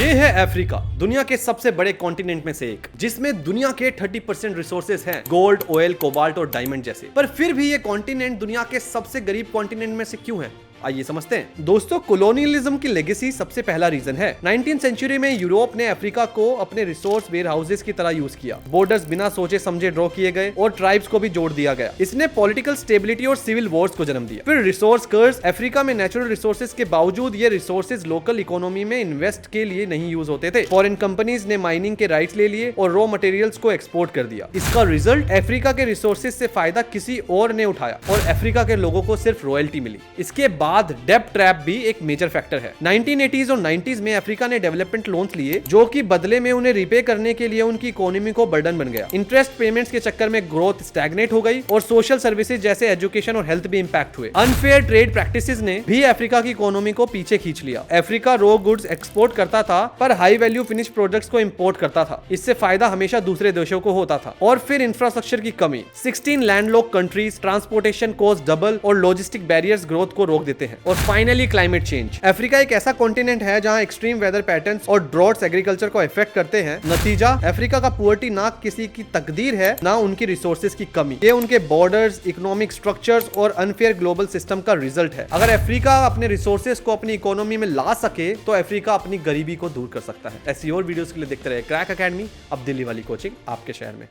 ये है अफ्रीका, दुनिया के सबसे बड़े कॉन्टिनेंट में से एक, जिसमें दुनिया के 30% रिसोर्सेज हैं, गोल्ड, ऑयल, कोबाल्ट और डायमंड जैसे। पर फिर भी ये कॉन्टिनेंट दुनिया के सबसे गरीब कॉन्टिनेंट में से क्यों है? आइए समझते हैं। दोस्तों, कोलोनियलिज्म की लेगेसी सबसे पहला रीजन है। 19th सेंचुरी में यूरोप ने अफ्रीका को अपने रिसोर्स वेयर हाउसेज की तरह यूज किया। बॉर्डर्स बिना सोचे समझे ड्रॉ किए गए और ट्राइब्स को भी जोड़ दिया गया। इसने पॉलिटिकल स्टेबिलिटी और सिविल वॉर्स को जन्म दिया। फिर रिसोर्स कर्स, अफ्रीका में नेचुरल रिसोर्सेज के बावजूद ये रिसोर्सेज लोकल इकोनॉमी में इन्वेस्ट के लिए नहीं यूज होते थे। फॉरेन कंपनीज ने माइनिंग के राइट्स ले लिए और रॉ मटेरियल्स को एक्सपोर्ट कर दिया। इसका रिजल्ट, अफ्रीका के रिसोर्सेज से फायदा किसी और ने उठाया और अफ्रीका के लोगों को सिर्फ रॉयल्टी मिली। इसके बाद डेब्ट ट्रैप भी एक मेजर फैक्टर है। 1980s और 90s में अफ्रीका ने डेवलपमेंट लोन्स लिए, जो कि बदले में उन्हें रिपे करने के लिए उनकी इकोनॉमी को बर्डन बन गया। इंटरेस्ट पेमेंट्स के चक्कर में ग्रोथ स्टैग्नेट हो गई और सोशल सर्विसेज जैसे एजुकेशन और हेल्थ भी इंपैक्ट हुए। अनफेयर ट्रेड प्रैक्टिसेस ने भी अफ्रीका की इकोनॉमी को पीछे खींच लिया। अफ्रीका रॉ गुड्स एक्सपोर्ट करता था पर हाई वैल्यू फिनिश प्रोडक्ट्स को इंपोर्ट करता था। इससे फायदा हमेशा दूसरे देशों को होता था। और फिर इंफ्रास्ट्रक्चर की कमी, 16 landlock countries, transportation cost double और लॉजिस्टिक बैरियर्स ग्रोथ को रोक देते हैं। और फाइनली क्लाइमेट चेंज। अफ्रीका एक ऐसा कॉन्टिनेंट है जहां एक्सट्रीम वेदर पैटर्न्स और ड्रॉट्स एग्रीकल्चर को इफेक्ट करते हैं। नतीजा, अफ्रीका का पुअर्टी ना किसी की तकदीर है, ना उनकी रिसोर्सेज की कमी। ये उनके बॉर्डर्स, इकोनॉमिक स्ट्रक्चर्स और अनफेयर ग्लोबल सिस्टम का रिजल्ट है। अगर अफ्रीका अपने रिसोर्सेज को अपनी इकोनॉमी में ला सके तो अफ्रीका अपनी गरीबी को दूर कर सकता है। ऐसी और वीडियोस के लिए देखते रहे क्रैक एकेडमी, अब दिल्ली वाली कोचिंग आपके शहर में।